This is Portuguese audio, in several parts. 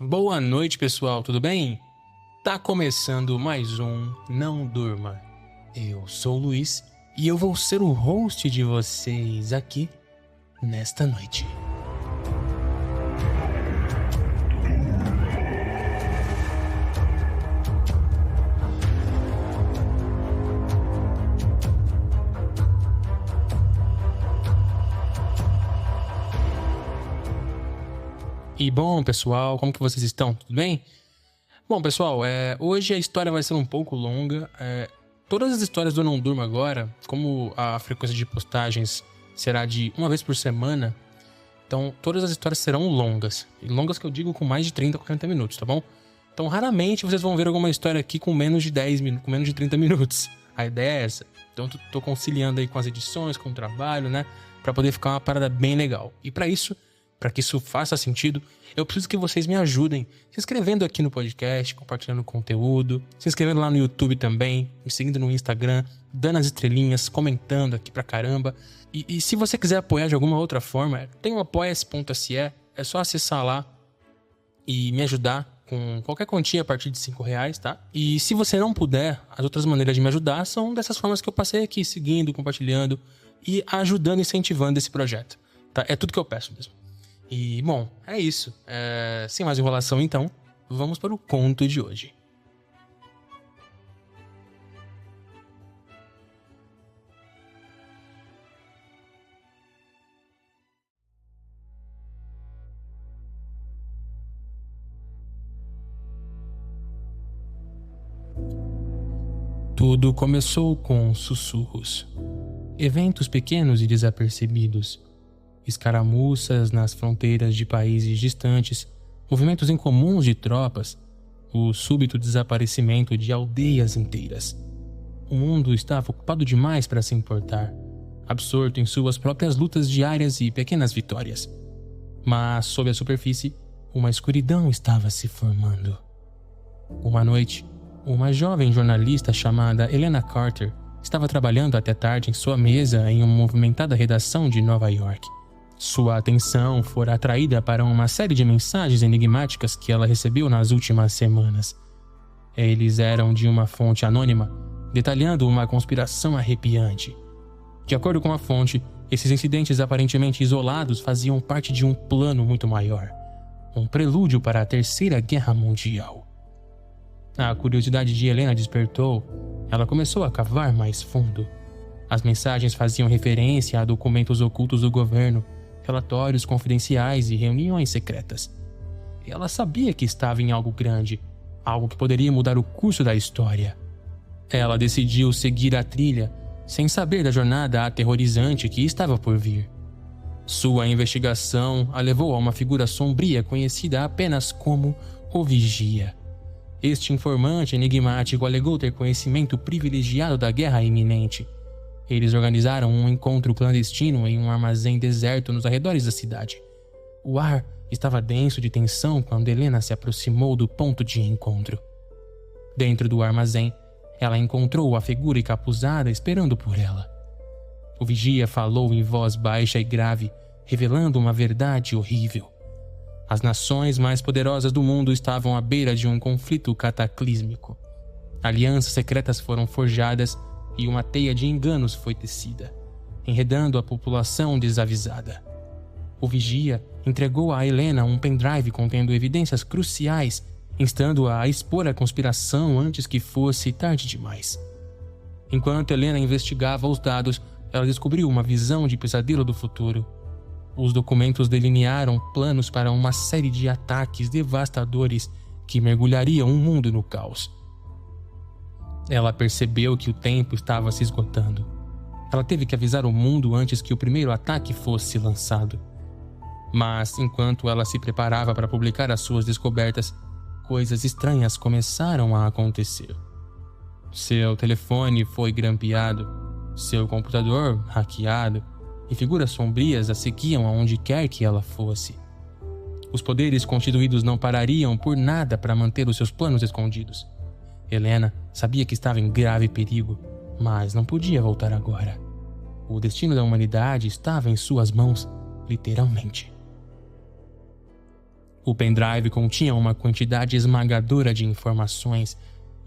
Boa noite, pessoal, tudo bem? Tá começando mais um Não Durma. Eu sou o Luiz e eu vou ser o host de vocês aqui nesta noite. E bom, pessoal, como que vocês estão? Tudo bem? Bom, pessoal, hoje a história vai ser um pouco longa. Todas as histórias do Não Durma agora, como a frequência de postagens será de uma vez por semana, então todas as histórias serão longas. E longas que eu digo com mais de 30 a 40 minutos, tá bom? Então raramente vocês vão ver alguma história aqui com menos de 10 minutos, com menos de 30 minutos. A ideia é essa. Então eu tô conciliando aí com as edições, com o trabalho, né? Pra poder ficar uma parada bem legal. E pra isso, para que isso faça sentido, eu preciso que vocês me ajudem se inscrevendo aqui no podcast, compartilhando o conteúdo, se inscrevendo lá no YouTube também, me seguindo no Instagram, dando as estrelinhas, comentando aqui pra caramba. E se você quiser apoiar de alguma outra forma, tem o apoia.se, é só acessar lá e me ajudar com qualquer quantia a partir de R$5, tá? E se você não puder, as outras maneiras de me ajudar são dessas formas que eu passei aqui, seguindo, compartilhando e ajudando, incentivando esse projeto, tá? É tudo que eu peço mesmo. E, bom, é isso. Sem mais enrolação, então, vamos para o conto de hoje. Tudo começou com sussurros. Eventos pequenos e desapercebidos. Escaramuças nas fronteiras de países distantes, movimentos incomuns de tropas, o súbito desaparecimento de aldeias inteiras. O mundo estava ocupado demais para se importar, absorto em suas próprias lutas diárias e pequenas vitórias. Mas, sob a superfície, uma escuridão estava se formando. Uma noite, uma jovem jornalista chamada Helena Carter estava trabalhando até tarde em sua mesa em uma movimentada redação de Nova York. Sua atenção fora atraída para uma série de mensagens enigmáticas que ela recebeu nas últimas semanas. Eles eram de uma fonte anônima, detalhando uma conspiração arrepiante. De acordo com a fonte, esses incidentes aparentemente isolados faziam parte de um plano muito maior, um prelúdio para a Terceira Guerra Mundial. A curiosidade de Helena despertou. Ela começou a cavar mais fundo. As mensagens faziam referência a documentos ocultos do governo, relatórios confidenciais e reuniões secretas. Ela sabia que estava em algo grande, algo que poderia mudar o curso da história. Ela decidiu seguir a trilha, sem saber da jornada aterrorizante que estava por vir. Sua investigação a levou a uma figura sombria conhecida apenas como o Vigia. Este informante enigmático alegou ter conhecimento privilegiado da guerra iminente. Eles organizaram um encontro clandestino em um armazém deserto nos arredores da cidade. O ar estava denso de tensão quando Helena se aproximou do ponto de encontro. Dentro do armazém, ela encontrou a figura encapuzada esperando por ela. O vigia falou em voz baixa e grave, revelando uma verdade horrível. As nações mais poderosas do mundo estavam à beira de um conflito cataclísmico. Alianças secretas foram forjadas e uma teia de enganos foi tecida, enredando a população desavisada. O vigia entregou a Helena um pendrive contendo evidências cruciais, instando-a a expor a conspiração antes que fosse tarde demais. Enquanto Helena investigava os dados, ela descobriu uma visão de pesadelo do futuro. Os documentos delinearam planos para uma série de ataques devastadores que mergulhariam o mundo no caos. Ela percebeu que o tempo estava se esgotando. Ela teve que avisar o mundo antes que o primeiro ataque fosse lançado. Mas, enquanto ela se preparava para publicar as suas descobertas, coisas estranhas começaram a acontecer. Seu telefone foi grampeado, seu computador hackeado, e figuras sombrias a seguiam aonde quer que ela fosse. Os poderes constituídos não parariam por nada para manter os seus planos escondidos. Helena sabia que estava em grave perigo, mas não podia voltar agora. O destino da humanidade estava em suas mãos, literalmente. O pendrive continha uma quantidade esmagadora de informações,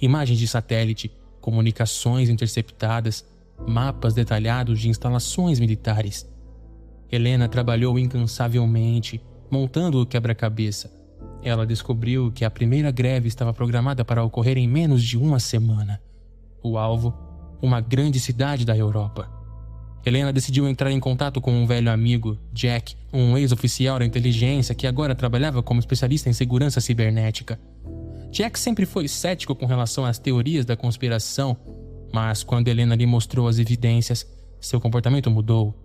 imagens de satélite, comunicações interceptadas, mapas detalhados de instalações militares. Helena trabalhou incansavelmente, montando o quebra-cabeça. Ela descobriu que a primeira greve estava programada para ocorrer em menos de uma semana. O alvo, uma grande cidade da Europa. Helena decidiu entrar em contato com um velho amigo, Jack, um ex-oficial da inteligência que agora trabalhava como especialista em segurança cibernética. Jack sempre foi cético com relação às teorias da conspiração, mas quando Helena lhe mostrou as evidências, seu comportamento mudou.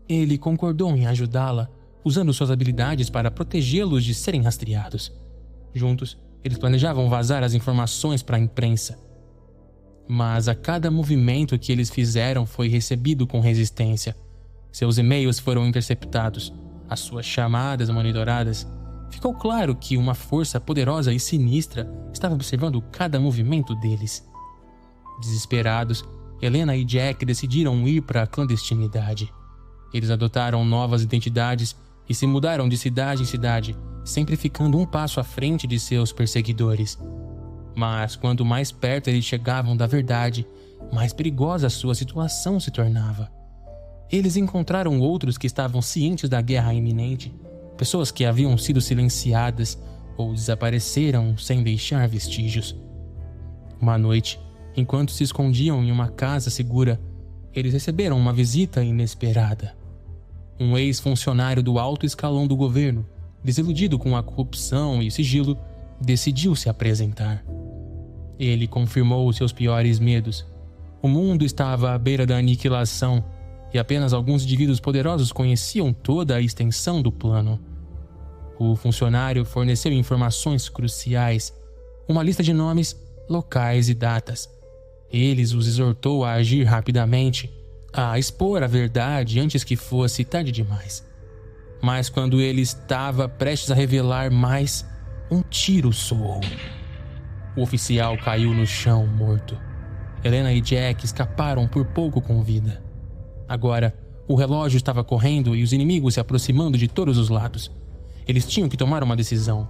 Ele concordou em ajudá-la, usando suas habilidades para protegê-los de serem rastreados. Juntos, eles planejavam vazar as informações para a imprensa. Mas a cada movimento que eles fizeram foi recebido com resistência. Seus e-mails foram interceptados, as suas chamadas monitoradas. Ficou claro que uma força poderosa e sinistra estava observando cada movimento deles. Desesperados, Helena e Jack decidiram ir para a clandestinidade. Eles adotaram novas identidades e se mudaram de cidade em cidade, sempre ficando um passo à frente de seus perseguidores. Mas quanto mais perto eles chegavam da verdade, mais perigosa a sua situação se tornava. Eles encontraram outros que estavam cientes da guerra iminente, pessoas que haviam sido silenciadas ou desapareceram sem deixar vestígios. Uma noite, enquanto se escondiam em uma casa segura, eles receberam uma visita inesperada. Um ex-funcionário do alto escalão do governo, desiludido com a corrupção e sigilo, decidiu se apresentar. Ele confirmou seus piores medos. O mundo estava à beira da aniquilação e apenas alguns indivíduos poderosos conheciam toda a extensão do plano. O funcionário forneceu informações cruciais, uma lista de nomes, locais e datas. Ele os exortou a agir rapidamente, a expor a verdade antes que fosse tarde demais. Mas quando ele estava prestes a revelar mais, um tiro soou. O oficial caiu no chão, morto. Helena e Jack escaparam por pouco com vida. Agora, o relógio estava correndo e os inimigos se aproximando de todos os lados. Eles tinham que tomar uma decisão.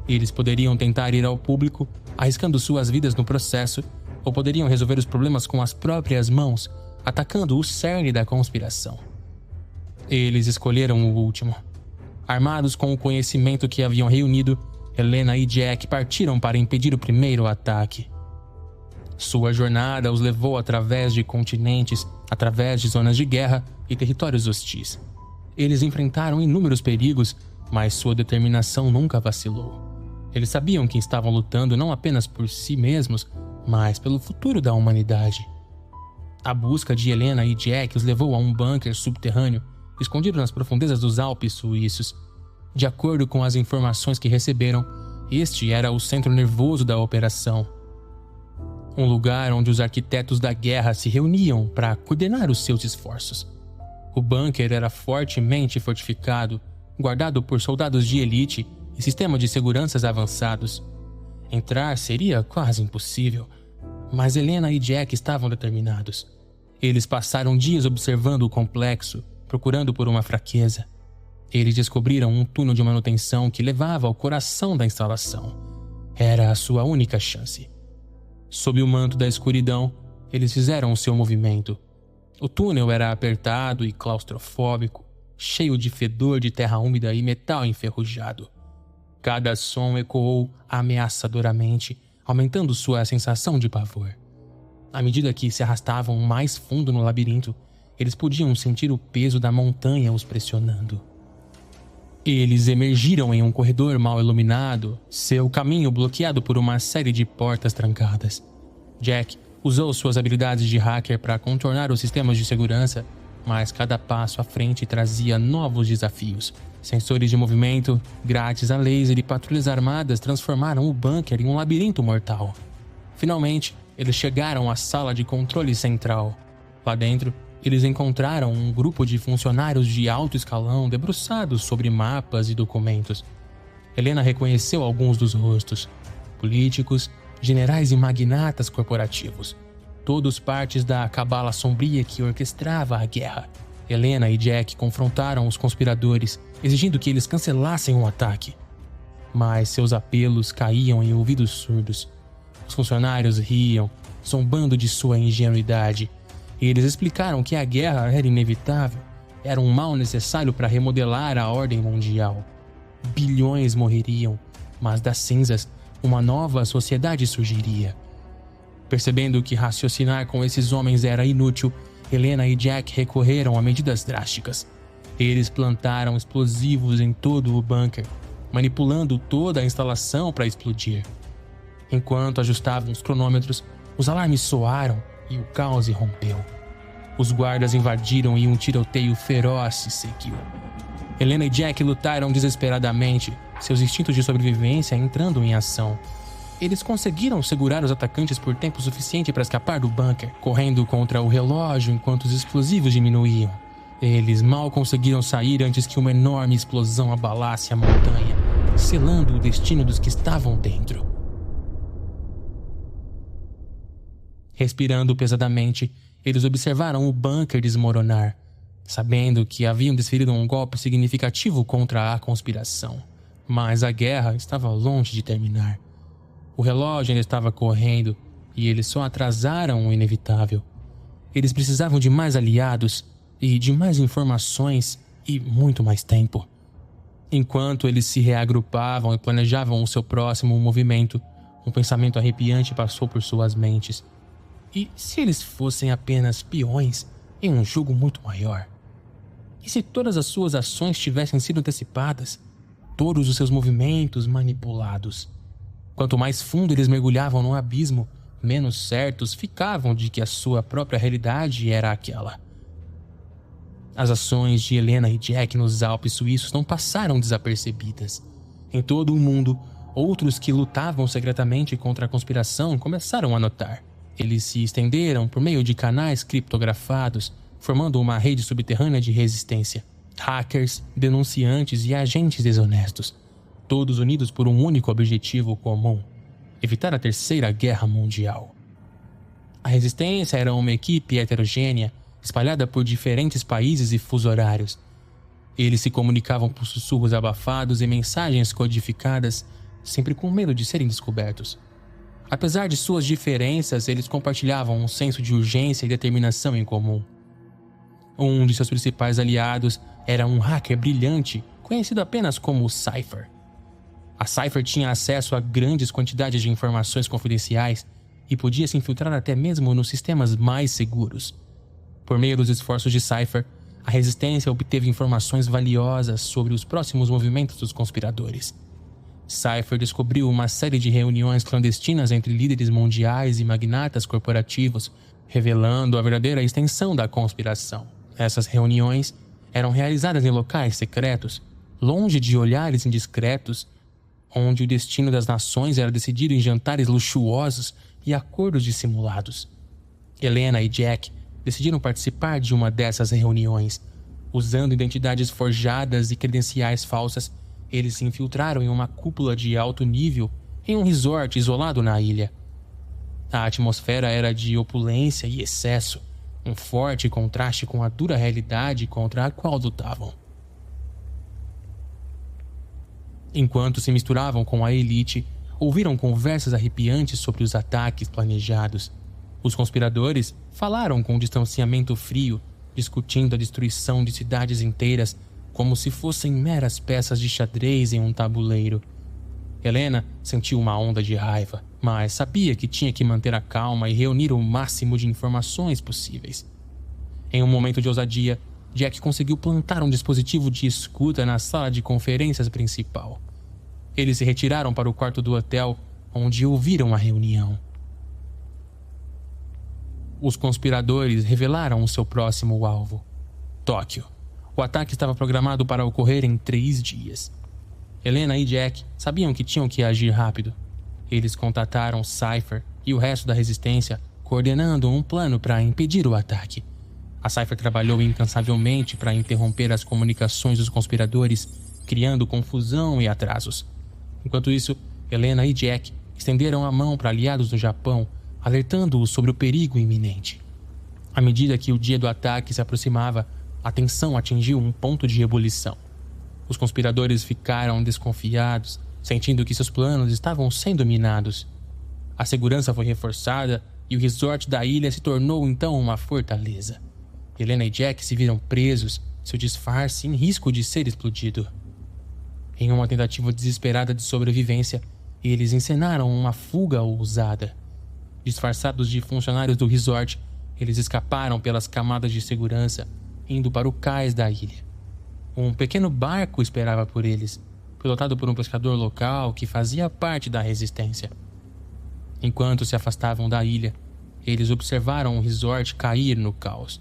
Eles poderiam tentar ir ao público, arriscando suas vidas no processo, ou poderiam resolver os problemas com as próprias mãos, atacando o cerne da conspiração. Eles escolheram o último. Armados com o conhecimento que haviam reunido, Helena e Jack partiram para impedir o primeiro ataque. Sua jornada os levou através de continentes, através de zonas de guerra e territórios hostis. Eles enfrentaram inúmeros perigos, mas sua determinação nunca vacilou. Eles sabiam que estavam lutando não apenas por si mesmos, mas pelo futuro da humanidade. A busca de Helena e Jack os levou a um bunker subterrâneo, escondido nas profundezas dos Alpes suíços. De acordo com as informações que receberam, este era o centro nervoso da operação. Um lugar onde os arquitetos da guerra se reuniam para coordenar os seus esforços. O bunker era fortemente fortificado, guardado por soldados de elite e sistema de seguranças avançados. Entrar seria quase impossível, mas Helena e Jack estavam determinados. Eles passaram dias observando o complexo, procurando por uma fraqueza. Eles descobriram um túnel de manutenção que levava ao coração da instalação. Era a sua única chance. Sob o manto da escuridão, eles fizeram o seu movimento. O túnel era apertado e claustrofóbico, cheio de fedor de terra úmida e metal enferrujado. Cada som ecoou ameaçadoramente, aumentando sua sensação de pavor. À medida que se arrastavam mais fundo no labirinto, eles podiam sentir o peso da montanha os pressionando. Eles emergiram em um corredor mal iluminado, seu caminho bloqueado por uma série de portas trancadas. Jack usou suas habilidades de hacker para contornar os sistemas de segurança, mas cada passo à frente trazia novos desafios. Sensores de movimento, grades a laser e patrulhas armadas transformaram o bunker em um labirinto mortal. Finalmente, eles chegaram à sala de controle central. Lá dentro, eles encontraram um grupo de funcionários de alto escalão debruçados sobre mapas e documentos. Helena reconheceu alguns dos rostos: políticos, generais e magnatas corporativos, todos partes da cabala sombria que orquestrava a guerra. Helena e Jack confrontaram os conspiradores, exigindo que eles cancelassem o ataque. mas seus apelos caíam em ouvidos surdos. Os funcionários riam, zombando de sua ingenuidade, e eles explicaram que a guerra era inevitável, era um mal necessário para remodelar a ordem mundial. Bilhões morreriam, mas das cinzas, uma nova sociedade surgiria. Percebendo que raciocinar com esses homens era inútil, Helena e Jack recorreram a medidas drásticas. Eles plantaram explosivos em todo o bunker, manipulando toda a instalação para explodir. Enquanto ajustavam os cronômetros, os alarmes soaram e o caos irrompeu. Os guardas invadiram e um tiroteio feroz se seguiu. Helena e Jack lutaram desesperadamente, seus instintos de sobrevivência entrando em ação. Eles conseguiram segurar os atacantes por tempo suficiente para escapar do bunker, correndo contra o relógio enquanto os explosivos diminuíam. Eles mal conseguiram sair antes que uma enorme explosão abalasse a montanha, selando o destino dos que estavam dentro. Respirando pesadamente, eles observaram o bunker desmoronar, sabendo que haviam desferido um golpe significativo contra a conspiração. Mas a guerra estava longe de terminar. O relógio ainda estava correndo e eles só atrasaram o inevitável. Eles precisavam de mais aliados e de mais informações e muito mais tempo. Enquanto eles se reagrupavam e planejavam o seu próximo movimento, um pensamento arrepiante passou por suas mentes. E se eles fossem apenas peões em um jogo muito maior? E se todas as suas ações tivessem sido antecipadas? Todos os seus movimentos manipulados? Quanto mais fundo eles mergulhavam no abismo, menos certos ficavam de que a sua própria realidade era aquela. As ações de Helena e Jack nos Alpes suíços não passaram desapercebidas. Em todo o mundo, outros que lutavam secretamente contra a conspiração começaram a notar. Eles se estenderam por meio de canais criptografados, formando uma rede subterrânea de resistência. Hackers, denunciantes e agentes desonestos, todos unidos por um único objetivo comum: evitar a Terceira Guerra Mundial. A resistência era uma equipe heterogênea, espalhada por diferentes países e fusos horários. Eles se comunicavam por sussurros abafados e mensagens codificadas, sempre com medo de serem descobertos. Apesar de suas diferenças, eles compartilhavam um senso de urgência e determinação em comum. Um de seus principais aliados era um hacker brilhante, conhecido apenas como Cypher. A Cypher tinha acesso a grandes quantidades de informações confidenciais e podia se infiltrar até mesmo nos sistemas mais seguros. Por meio dos esforços de Cypher, a resistência obteve informações valiosas sobre os próximos movimentos dos conspiradores. Cypher descobriu uma série de reuniões clandestinas entre líderes mundiais e magnatas corporativos, revelando a verdadeira extensão da conspiração. Essas reuniões eram realizadas em locais secretos, longe de olhares indiscretos, onde o destino das nações era decidido em jantares luxuosos e acordos dissimulados. Helena e Jack decidiram participar de uma dessas reuniões. Usando identidades forjadas e credenciais falsas, eles se infiltraram em uma cúpula de alto nível em um resort isolado na ilha. A atmosfera era de opulência e excesso, um forte contraste com a dura realidade contra a qual lutavam. Enquanto se misturavam com a elite, ouviram conversas arrepiantes sobre os ataques planejados. Os conspiradores falaram com um distanciamento frio, discutindo a destruição de cidades inteiras como se fossem meras peças de xadrez em um tabuleiro. Helena sentiu uma onda de raiva, mas sabia que tinha que manter a calma e reunir o máximo de informações possíveis. Em um momento de ousadia, Jack conseguiu plantar um dispositivo de escuta na sala de conferências principal. Eles se retiraram para o quarto do hotel, onde ouviram a reunião. Os conspiradores revelaram o seu próximo alvo: Tóquio. O ataque estava programado para ocorrer em 3 dias. Helena e Jack sabiam que tinham que agir rápido. Eles contataram Cypher e o resto da resistência, coordenando um plano para impedir o ataque. A Cypher trabalhou incansavelmente para interromper as comunicações dos conspiradores, criando confusão e atrasos. Enquanto isso, Helena e Jack estenderam a mão para aliados do Japão, alertando-os sobre o perigo iminente. À medida que o dia do ataque se aproximava, a tensão atingiu um ponto de ebulição. Os conspiradores ficaram desconfiados, sentindo que seus planos estavam sendo minados. A segurança foi reforçada e o resort da ilha se tornou então uma fortaleza. Helena e Jack se viram presos, seu disfarce em risco de ser explodido. Em uma tentativa desesperada de sobrevivência, eles encenaram uma fuga ousada. Disfarçados de funcionários do resort, eles escaparam pelas camadas de segurança, indo para o cais da ilha. Um pequeno barco esperava por eles, pilotado por um pescador local que fazia parte da resistência. Enquanto se afastavam da ilha, eles observaram o resort cair no caos.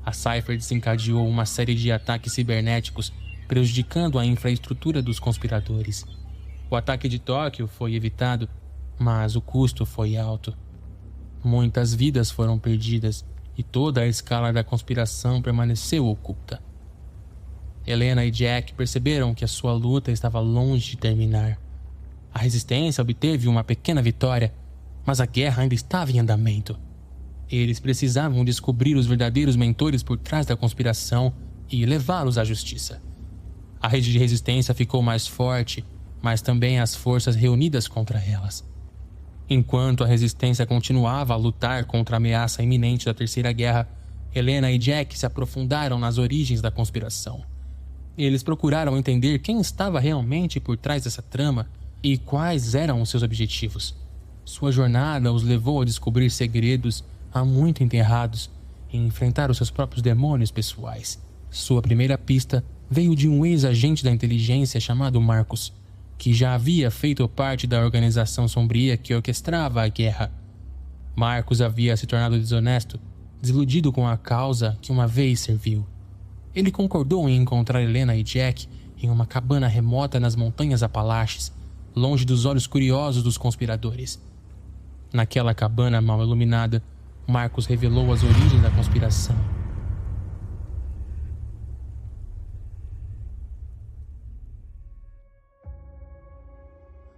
A Cypher desencadeou uma série de ataques cibernéticos, prejudicando a infraestrutura dos conspiradores. O ataque de Tóquio foi evitado, mas o custo foi alto. Muitas vidas foram perdidas e toda a escala da conspiração permaneceu oculta. Helena e Jack perceberam que a sua luta estava longe de terminar. A resistência obteve uma pequena vitória, mas a guerra ainda estava em andamento. Eles precisavam descobrir os verdadeiros mentores por trás da conspiração e levá-los à justiça. A rede de resistência ficou mais forte, mas também as forças reunidas contra elas. Enquanto a resistência continuava a lutar contra a ameaça iminente da Terceira Guerra, Helena e Jack se aprofundaram nas origens da conspiração. Eles procuraram entender quem estava realmente por trás dessa trama e quais eram os seus objetivos. Sua jornada os levou a descobrir segredos há muito enterrados e enfrentar os seus próprios demônios pessoais. Sua primeira pista veio de um ex-agente da inteligência chamado Marcus, que já havia feito parte da organização sombria que orquestrava a guerra. Marcus havia se tornado desonesto, desiludido com a causa que uma vez serviu. Ele concordou em encontrar Helena e Jack em uma cabana remota nas montanhas Apalaches, longe dos olhos curiosos dos conspiradores. Naquela cabana mal iluminada, Marcus revelou as origens da conspiração.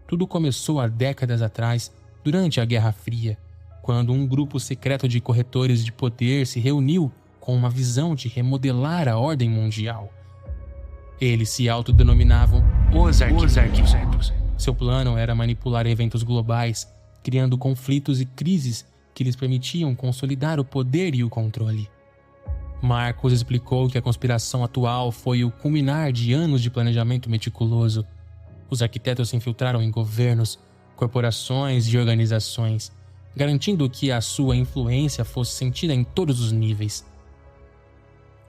Tudo começou há décadas atrás, durante a Guerra Fria, quando um grupo secreto de corretores de poder se reuniu com uma visão de remodelar a ordem mundial. Eles se autodenominavam os Arquitetos. Seu plano era manipular eventos globais, criando conflitos e crises que lhes permitiam consolidar o poder e o controle. Marcus explicou que a conspiração atual foi o culminar de anos de planejamento meticuloso. Os arquitetos se infiltraram em governos, corporações e organizações, garantindo que a sua influência fosse sentida em todos os níveis.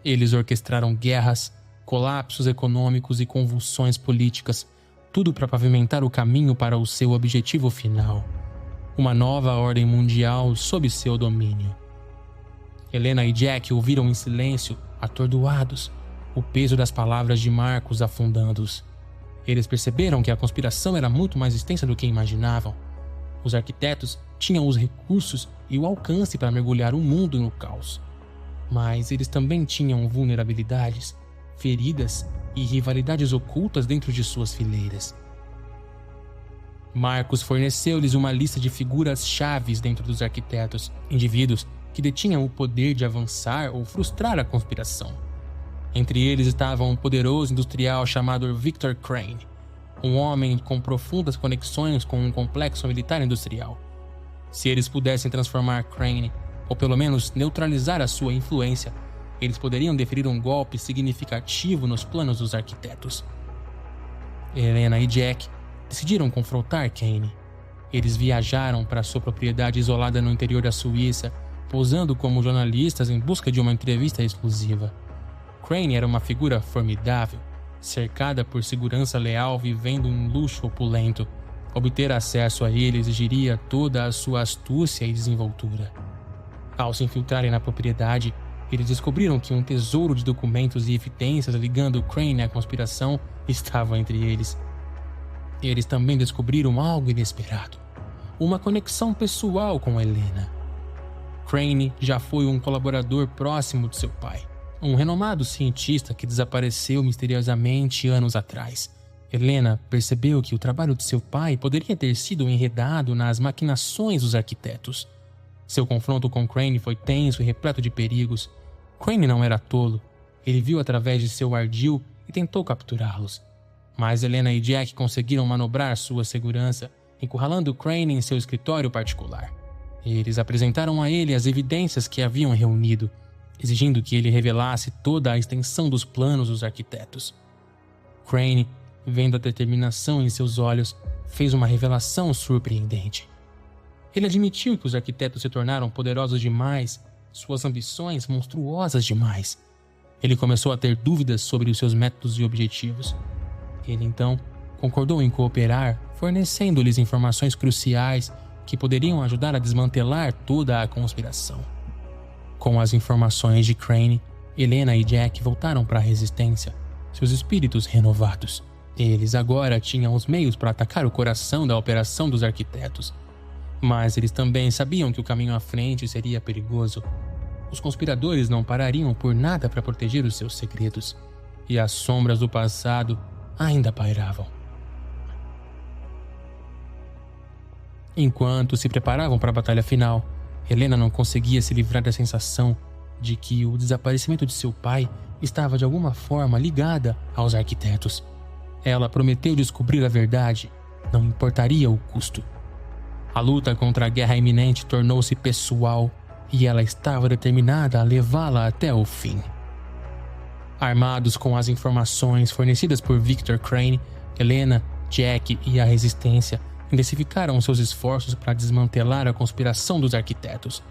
Eles orquestraram guerras, colapsos econômicos e convulsões políticas, tudo para pavimentar o caminho para o seu objetivo final: uma nova ordem mundial sob seu domínio. Helena e Jack ouviram em silêncio, atordoados, o peso das palavras de Marcus afundando-os. Eles perceberam que a conspiração era muito mais extensa do que imaginavam. Os arquitetos tinham os recursos e o alcance para mergulhar o mundo no caos. Mas eles também tinham vulnerabilidades, feridas e rivalidades ocultas dentro de suas fileiras. Marcus forneceu-lhes uma lista de figuras chaves dentro dos arquitetos, indivíduos que detinham o poder de avançar ou frustrar a conspiração. Entre eles estava um poderoso industrial chamado Victor Crane, um homem com profundas conexões com um complexo militar industrial. Se eles pudessem transformar Crane, ou pelo menos neutralizar a sua influência, eles poderiam deferir um golpe significativo nos planos dos arquitetos. Helena e Jack decidiram confrontar Kane. Eles viajaram para sua propriedade isolada no interior da Suíça, posando como jornalistas em busca de uma entrevista exclusiva. Crane era uma figura formidável, cercada por segurança leal vivendo um luxo opulento. Obter acesso a ele exigiria toda a sua astúcia e desenvoltura. Ao se infiltrarem na propriedade, eles descobriram que um tesouro de documentos e evidências ligando Crane à conspiração estava entre eles. Eles também descobriram algo inesperado: uma conexão pessoal com Helena. Crane já foi um colaborador próximo de seu pai, um renomado cientista que desapareceu misteriosamente anos atrás. Helena percebeu que o trabalho de seu pai poderia ter sido enredado nas maquinações dos arquitetos. Seu confronto com Crane foi tenso e repleto de perigos. Crane não era tolo. Ele viu através de seu ardil e tentou capturá-los. Mas Helena e Jack conseguiram manobrar sua segurança, encurralando Crane em seu escritório particular. Eles apresentaram a ele as evidências que haviam reunido, exigindo que ele revelasse toda a extensão dos planos dos arquitetos. Crane, vendo a determinação em seus olhos, fez uma revelação surpreendente. Ele admitiu que os arquitetos se tornaram poderosos demais, suas ambições monstruosas demais. Ele começou a ter dúvidas sobre os seus métodos e objetivos. Ele então concordou em cooperar, fornecendo-lhes informações cruciais que poderiam ajudar a desmantelar toda a conspiração. Com as informações de Crane, Helena e Jack voltaram para a Resistência, seus espíritos renovados. Eles agora tinham os meios para atacar o coração da operação dos arquitetos. Mas eles também sabiam que o caminho à frente seria perigoso. Os conspiradores não parariam por nada para proteger os seus segredos, e as sombras do passado ainda pairavam. Enquanto se preparavam para a batalha final, Helena não conseguia se livrar da sensação de que o desaparecimento de seu pai estava de alguma forma ligada aos arquitetos. Ela prometeu descobrir a verdade, não importaria o custo. A luta contra a guerra iminente tornou-se pessoal e ela estava determinada a levá-la até o fim. Armados com as informações fornecidas por Victor Crane, Helena, Jack e a Resistência intensificaram seus esforços para desmantelar a conspiração dos arquitetos.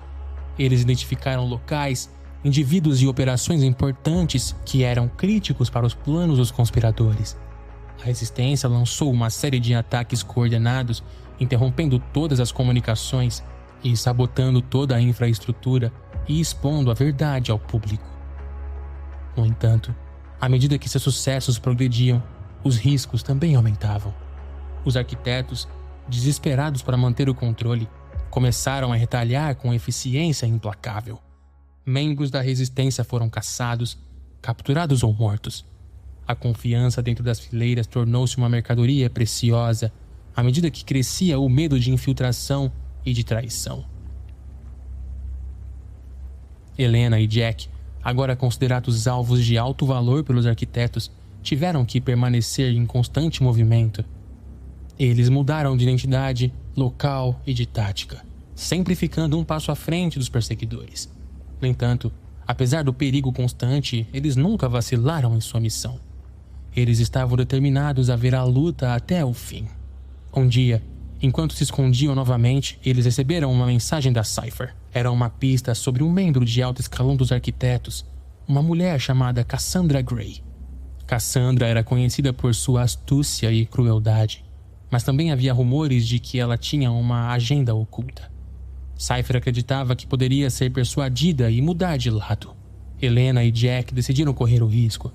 Eles identificaram locais, indivíduos e operações importantes que eram críticos para os planos dos conspiradores. A Resistência lançou uma série de ataques coordenados, interrompendo todas as comunicações e sabotando toda a infraestrutura e expondo a verdade ao público. No entanto, à medida que seus sucessos progrediam, os riscos também aumentavam. Os arquitetos, desesperados para manter o controle, começaram a retalhar com eficiência implacável. Membros da Resistência foram caçados, capturados ou mortos. A confiança dentro das fileiras tornou-se uma mercadoria preciosa à medida que crescia o medo de infiltração e de traição. Helena e Jack, agora considerados alvos de alto valor pelos arquitetos, tiveram que permanecer em constante movimento. Eles mudaram de identidade, local e de tática, sempre ficando um passo à frente dos perseguidores. No entanto, apesar do perigo constante, eles nunca vacilaram em sua missão. Eles estavam determinados a ver a luta até o fim. Um dia, enquanto se escondiam novamente, eles receberam uma mensagem da Cypher. Era uma pista sobre um membro de alto escalão dos arquitetos, uma mulher chamada Cassandra Gray. Cassandra era conhecida por sua astúcia e crueldade, mas também havia rumores de que ela tinha uma agenda oculta. Cypher acreditava que poderia ser persuadida e mudar de lado. Helena e Jack decidiram correr o risco.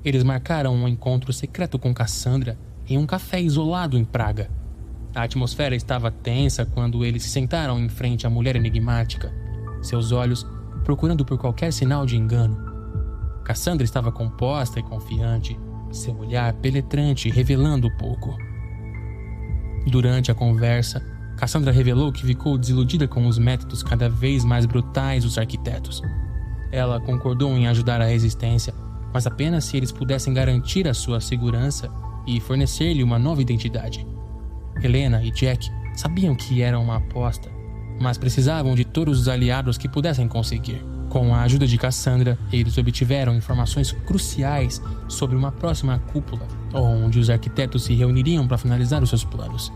Eles marcaram um encontro secreto com Cassandra em um café isolado em Praga. A atmosfera estava tensa quando eles se sentaram em frente à mulher enigmática, seus olhos procurando por qualquer sinal de engano. Cassandra estava composta e confiante, seu olhar penetrante revelando pouco. Durante a conversa, Cassandra revelou que ficou desiludida com os métodos cada vez mais brutais dos arquitetos. Ela concordou em ajudar a Resistência, mas apenas se eles pudessem garantir a sua segurança e fornecer-lhe uma nova identidade. Helena e Jack sabiam que era uma aposta, mas precisavam de todos os aliados que pudessem conseguir. Com a ajuda de Cassandra, eles obtiveram informações cruciais sobre uma próxima cúpula, onde os arquitetos se reuniriam para finalizar os seus planos.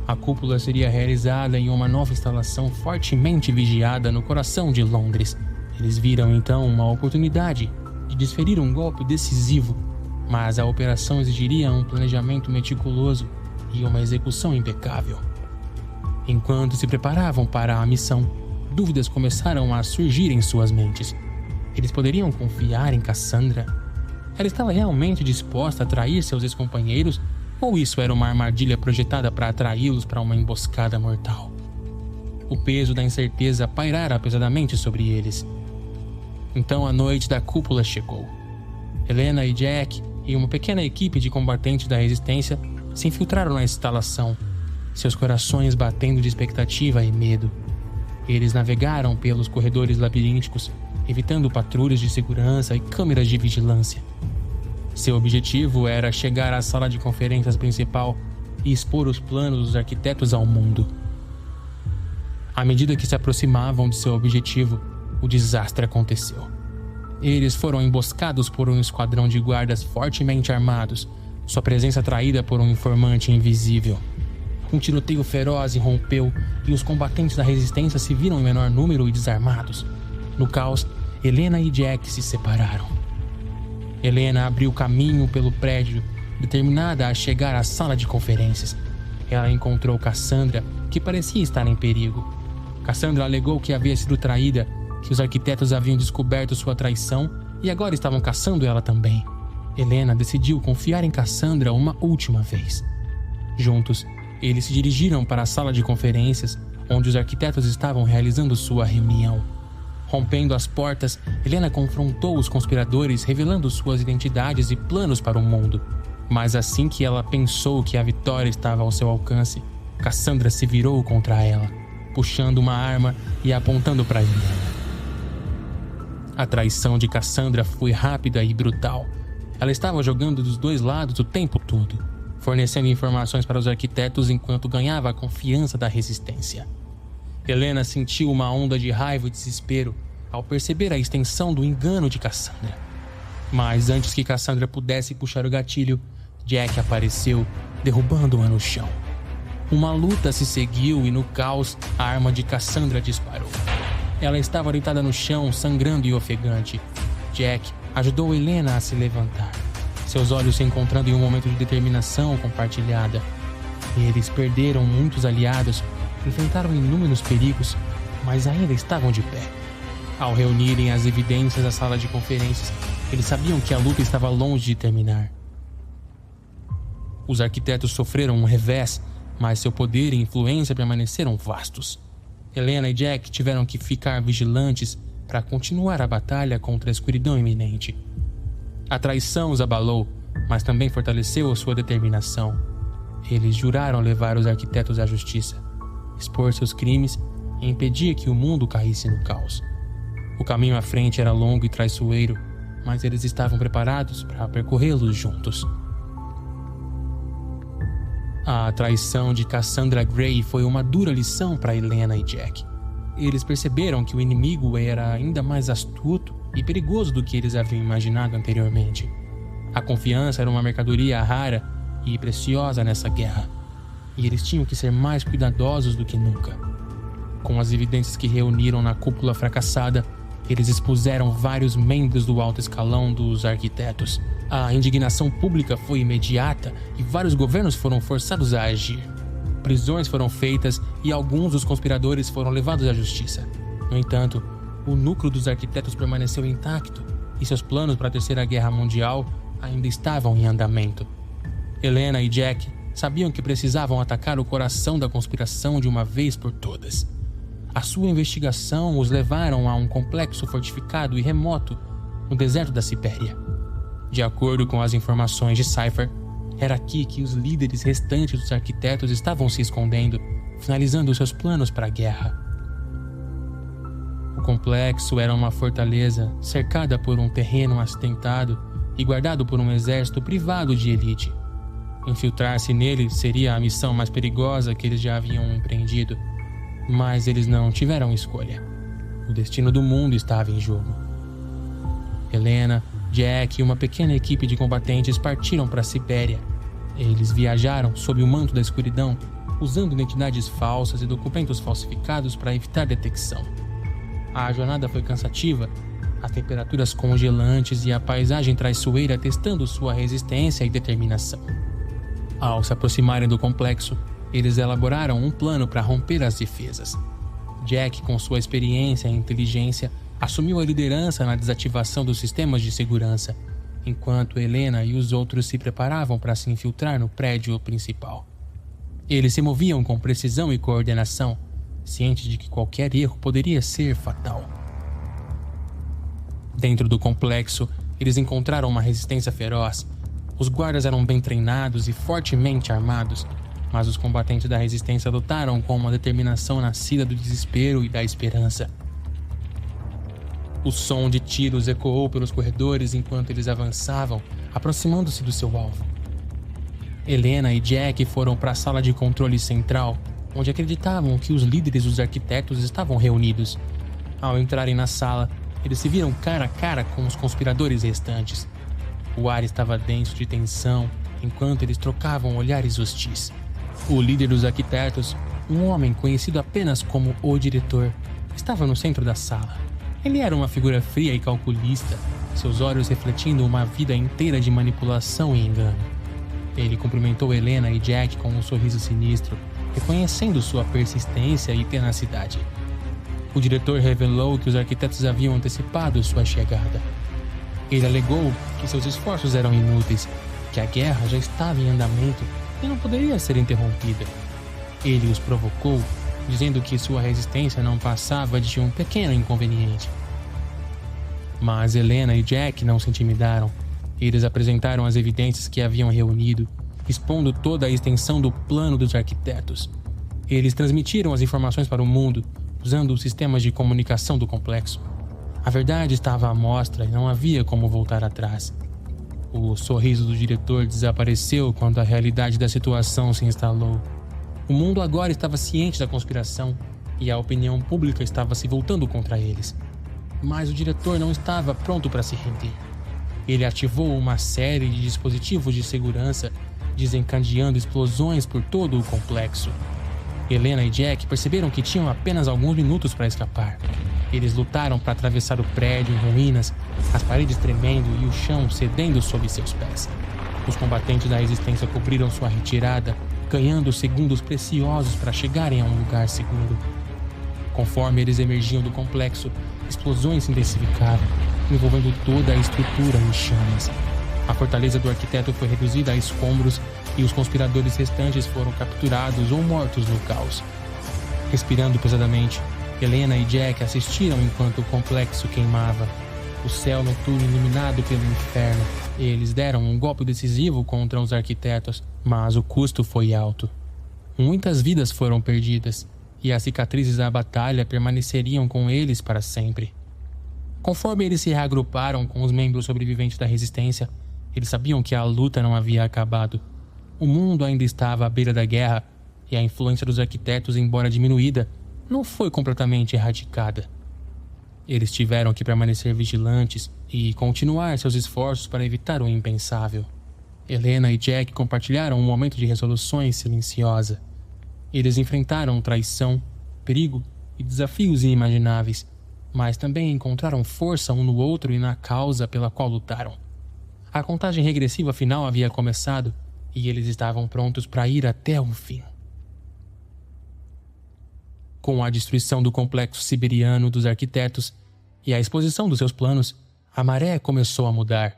A cúpula seria realizada em uma nova instalação fortemente vigiada no coração de Londres. Eles viram então uma oportunidade de desferir um golpe decisivo, mas a operação exigiria um planejamento meticuloso e uma execução impecável. Enquanto se preparavam para a missão, dúvidas começaram a surgir em suas mentes. Eles poderiam confiar em Cassandra? Ela estava realmente disposta a trair seus ex-companheiros, ou isso era uma armadilha projetada para atraí-los para uma emboscada mortal? O peso da incerteza pairara pesadamente sobre eles. Então a noite da cúpula chegou. Helena e Jack e uma pequena equipe de combatentes da Resistência se infiltraram na instalação, seus corações batendo de expectativa e medo. Eles navegaram pelos corredores labirínticos, evitando patrulhas de segurança e câmeras de vigilância. Seu objetivo era chegar à sala de conferências principal e expor os planos dos arquitetos ao mundo. À medida que se aproximavam de seu objetivo, o desastre aconteceu. Eles foram emboscados por um esquadrão de guardas fortemente armados, sua presença traída por um informante invisível. Um tiroteio feroz irrompeu e os combatentes da resistência se viram em menor número e desarmados. No caos, Helena e Jack se separaram. Helena abriu caminho pelo prédio, determinada a chegar à sala de conferências. Ela encontrou Cassandra, que parecia estar em perigo. Cassandra alegou que havia sido traída, que os arquitetos haviam descoberto sua traição e agora estavam caçando ela também. Helena decidiu confiar em Cassandra uma última vez. Juntos, eles se dirigiram para a sala de conferências, onde os arquitetos estavam realizando sua reunião. Rompendo as portas, Helena confrontou os conspiradores, revelando suas identidades e planos para o mundo. Mas assim que ela pensou que a vitória estava ao seu alcance, Cassandra se virou contra ela, puxando uma arma e apontando para Helena. A traição de Cassandra foi rápida e brutal. Ela estava jogando dos dois lados o tempo todo, fornecendo informações para os arquitetos enquanto ganhava a confiança da resistência. Helena sentiu uma onda de raiva e desespero ao perceber a extensão do engano de Cassandra. Mas antes que Cassandra pudesse puxar o gatilho, Jack apareceu, derrubando-a no chão. Uma luta se seguiu e no caos, a arma de Cassandra disparou. Ela estava deitada no chão, sangrando e ofegante. Jack ajudou Helena a se levantar, seus olhos se encontrando em um momento de determinação compartilhada. Eles perderam muitos aliados, enfrentaram inúmeros perigos, mas ainda estavam de pé. Ao reunirem as evidências da sala de conferências, eles sabiam que a luta estava longe de terminar. Os arquitetos sofreram um revés, mas seu poder e influência permaneceram vastos. Helena e Jack tiveram que ficar vigilantes para continuar a batalha contra a escuridão iminente. A traição os abalou, mas também fortaleceu sua determinação. Eles juraram levar os arquitetos à justiça, expor seus crimes e impedir que o mundo caísse no caos. O caminho à frente era longo e traiçoeiro, mas eles estavam preparados para percorrê-los juntos. A traição de Cassandra Gray foi uma dura lição para Helena e Jack. Eles perceberam que o inimigo era ainda mais astuto e perigoso do que eles haviam imaginado anteriormente. A confiança era uma mercadoria rara e preciosa nessa guerra, e eles tinham que ser mais cuidadosos do que nunca. Com as evidências que reuniram na cúpula fracassada, eles expuseram vários membros do alto escalão dos arquitetos. A indignação pública foi imediata e vários governos foram forçados a agir. Prisões foram feitas e alguns dos conspiradores foram levados à justiça. No entanto, o núcleo dos arquitetos permaneceu intacto e seus planos para a Terceira Guerra Mundial ainda estavam em andamento. Helena e Jack sabiam que precisavam atacar o coração da conspiração de uma vez por todas. A sua investigação os levaram a um complexo fortificado e remoto no deserto da Sibéria. De acordo com as informações de Cypher, era aqui que os líderes restantes dos arquitetos estavam se escondendo, finalizando seus planos para a guerra. O complexo era uma fortaleza cercada por um terreno acidentado e guardado por um exército privado de elite. Infiltrar-se nele seria a missão mais perigosa que eles já haviam empreendido, mas eles não tiveram escolha. O destino do mundo estava em jogo. Helena, Jack e uma pequena equipe de combatentes partiram para a Sibéria. Eles viajaram sob o manto da escuridão, usando identidades falsas e documentos falsificados para evitar detecção. A jornada foi cansativa, as temperaturas congelantes e a paisagem traiçoeira testando sua resistência e determinação. Ao se aproximarem do complexo, eles elaboraram um plano para romper as defesas. Jack, com sua experiência e inteligência, assumiu a liderança na desativação dos sistemas de segurança, enquanto Helena e os outros se preparavam para se infiltrar no prédio principal. Eles se moviam com precisão e coordenação, cientes de que qualquer erro poderia ser fatal. Dentro do complexo, eles encontraram uma resistência feroz. Os guardas eram bem treinados e fortemente armados, mas os combatentes da resistência lutaram com uma determinação nascida do desespero e da esperança. O som de tiros ecoou pelos corredores enquanto eles avançavam, aproximando-se do seu alvo. Helena e Jack foram para a sala de controle central, onde acreditavam que os líderes dos arquitetos estavam reunidos. Ao entrarem na sala, eles se viram cara a cara com os conspiradores restantes. O ar estava denso de tensão, enquanto eles trocavam olhares hostis. O líder dos arquitetos, um homem conhecido apenas como o diretor, estava no centro da sala. Ele era uma figura fria e calculista, seus olhos refletindo uma vida inteira de manipulação e engano. Ele cumprimentou Helena e Jack com um sorriso sinistro, reconhecendo sua persistência e tenacidade. O diretor revelou que os arquitetos haviam antecipado sua chegada. Ele alegou que seus esforços eram inúteis, que a guerra já estava em andamento e não poderia ser interrompida. Ele os provocou, dizendo que sua resistência não passava de um pequeno inconveniente. Mas Helena e Jack não se intimidaram. Eles apresentaram as evidências que haviam reunido, expondo toda a extensão do plano dos arquitetos. Eles transmitiram as informações para o mundo, usando os sistemas de comunicação do complexo. A verdade estava à mostra e não havia como voltar atrás. O sorriso do diretor desapareceu quando a realidade da situação se instalou. O mundo agora estava ciente da conspiração e a opinião pública estava se voltando contra eles. Mas o diretor não estava pronto para se render. Ele ativou uma série de dispositivos de segurança, desencadeando explosões por todo o complexo. Helena e Jack perceberam que tinham apenas alguns minutos para escapar. Eles lutaram para atravessar o prédio em ruínas, as paredes tremendo e o chão cedendo sob seus pés. Os combatentes da resistência cobriram sua retirada, ganhando segundos preciosos para chegarem a um lugar seguro. Conforme eles emergiam do complexo, explosões se intensificaram, envolvendo toda a estrutura em chamas. A fortaleza do arquiteto foi reduzida a escombros e os conspiradores restantes foram capturados ou mortos no caos. Respirando pesadamente, Helena e Jack assistiram enquanto o complexo queimava. O céu noturno iluminado pelo inferno. Eles deram um golpe decisivo contra os arquitetos, mas o custo foi alto. Muitas vidas foram perdidas, e as cicatrizes da batalha permaneceriam com eles para sempre. Conforme eles se reagruparam com os membros sobreviventes da resistência, eles sabiam que a luta não havia acabado. O mundo ainda estava à beira da guerra, e a influência dos arquitetos, embora diminuída, não foi completamente erradicada. Eles tiveram que permanecer vigilantes e continuar seus esforços para evitar o impensável. Helena e Jack compartilharam um momento de resoluções silenciosa. Eles enfrentaram traição, perigo e desafios inimagináveis, mas também encontraram força um no outro e na causa pela qual lutaram. A contagem regressiva final havia começado e eles estavam prontos para ir até o fim. Com a destruição do complexo siberiano dos arquitetos e a exposição dos seus planos, a maré começou a mudar.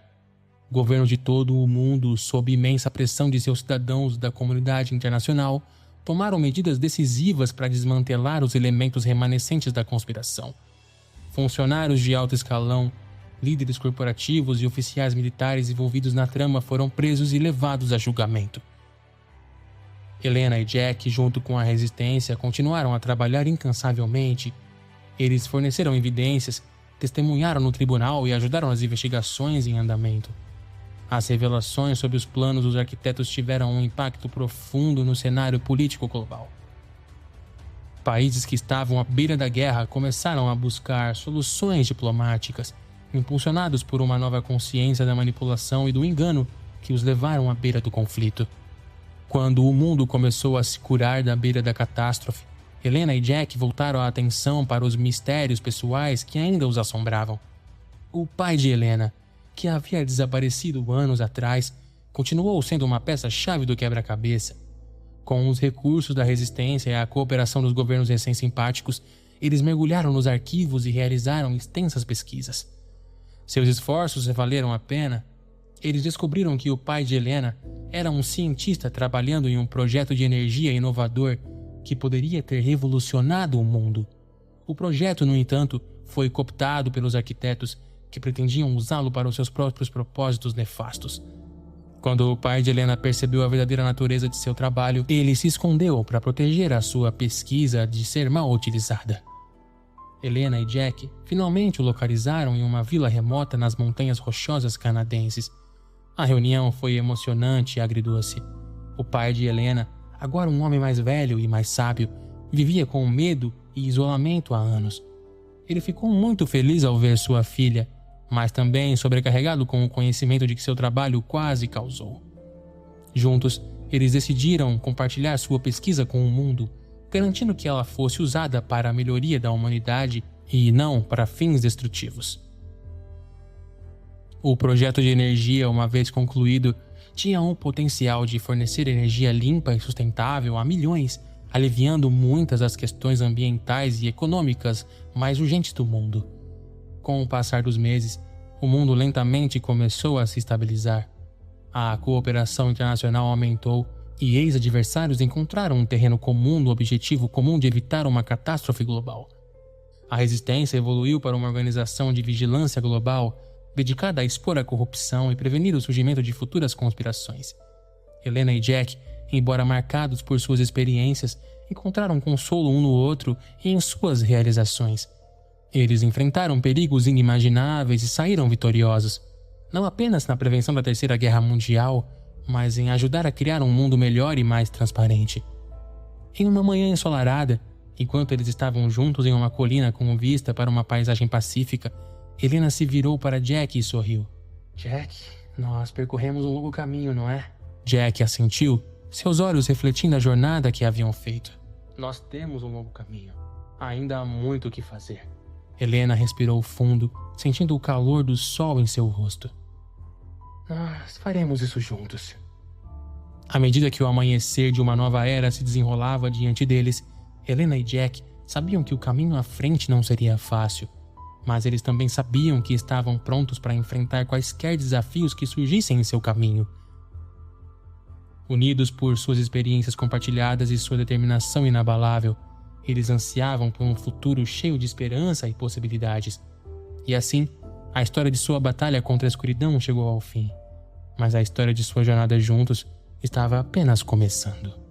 O governo de todo o mundo, sob imensa pressão de seus cidadãos da comunidade internacional, tomaram medidas decisivas para desmantelar os elementos remanescentes da conspiração. Funcionários de alto escalão, líderes corporativos e oficiais militares envolvidos na trama foram presos e levados a julgamento. Helena e Jack, junto com a resistência, continuaram a trabalhar incansavelmente. Eles forneceram evidências, testemunharam no tribunal e ajudaram as investigações em andamento. As revelações sobre os planos dos arquitetos tiveram um impacto profundo no cenário político global. Países que estavam à beira da guerra começaram a buscar soluções diplomáticas, impulsionados por uma nova consciência da manipulação e do engano que os levaram à beira do conflito. Quando o mundo começou a se curar da beira da catástrofe, Helena e Jack voltaram a atenção para os mistérios pessoais que ainda os assombravam. O pai de Helena, que havia desaparecido anos atrás, continuou sendo uma peça-chave do quebra-cabeça. Com os recursos da resistência e a cooperação dos governos recém-simpáticos, eles mergulharam nos arquivos e realizaram extensas pesquisas. Seus esforços valeram a pena. Eles descobriram que o pai de Helena era um cientista trabalhando em um projeto de energia inovador que poderia ter revolucionado o mundo. O projeto, no entanto, foi cooptado pelos arquitetos que pretendiam usá-lo para os seus próprios propósitos nefastos. Quando o pai de Helena percebeu a verdadeira natureza de seu trabalho, ele se escondeu para proteger a sua pesquisa de ser mal utilizada. Helena e Jack finalmente o localizaram em uma vila remota nas montanhas rochosas canadenses. A reunião foi emocionante e agridoce. O pai de Helena, agora um homem mais velho e mais sábio, vivia com medo e isolamento há anos. Ele ficou muito feliz ao ver sua filha, mas também sobrecarregado com o conhecimento de que seu trabalho quase causou. Juntos, eles decidiram compartilhar sua pesquisa com o mundo, garantindo que ela fosse usada para a melhoria da humanidade e não para fins destrutivos. O projeto de energia, uma vez concluído, tinha o potencial de fornecer energia limpa e sustentável a milhões, aliviando muitas das questões ambientais e econômicas mais urgentes do mundo. Com o passar dos meses, o mundo lentamente começou a se estabilizar. A cooperação internacional aumentou e ex-adversários encontraram um terreno comum no objetivo comum de evitar uma catástrofe global. A resistência evoluiu para uma organização de vigilância global dedicada a expor a corrupção e prevenir o surgimento de futuras conspirações. Helena e Jack, embora marcados por suas experiências, encontraram consolo um no outro e em suas realizações. Eles enfrentaram perigos inimagináveis e saíram vitoriosos, não apenas na prevenção da Terceira Guerra Mundial, mas em ajudar a criar um mundo melhor e mais transparente. Em uma manhã ensolarada, enquanto eles estavam juntos em uma colina com vista para uma paisagem pacífica, Helena se virou para Jack e sorriu. Jack, nós percorremos um longo caminho, não é? Jack assentiu, seus olhos refletindo a jornada que haviam feito. Nós temos um longo caminho. Ainda há muito o que fazer. Helena respirou fundo, sentindo o calor do sol em seu rosto. Nós faremos isso juntos. À medida que o amanhecer de uma nova era se desenrolava diante deles, Helena e Jack sabiam que o caminho à frente não seria fácil, mas eles também sabiam que estavam prontos para enfrentar quaisquer desafios que surgissem em seu caminho. Unidos por suas experiências compartilhadas e sua determinação inabalável, eles ansiavam por um futuro cheio de esperança e possibilidades. E assim, a história de sua batalha contra a escuridão chegou ao fim. Mas a história de sua jornada juntos estava apenas começando.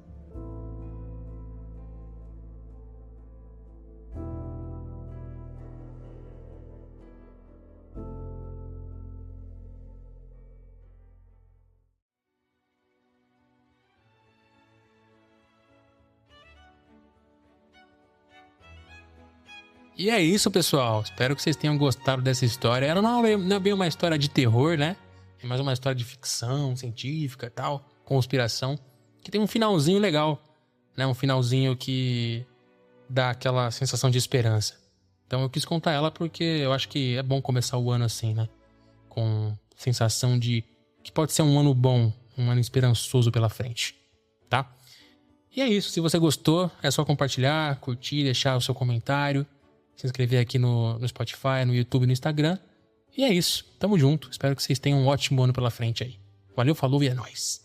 E é isso, pessoal. Espero que vocês tenham gostado dessa história. Ela não é bem uma história de terror, né? É mais uma história de ficção científica e tal, conspiração, que tem um finalzinho legal, né? Um finalzinho que dá aquela sensação de esperança. Então eu quis contar ela porque eu acho que é bom começar o ano assim, né? Com sensação de que pode ser um ano bom, um ano esperançoso pela frente, tá? E é isso. Se você gostou, é só compartilhar, curtir, deixar o seu comentário, se inscrever aqui no Spotify, no YouTube e no Instagram. E é isso. Tamo junto. Espero que vocês tenham um ótimo ano pela frente aí. Valeu, falou e é nóis.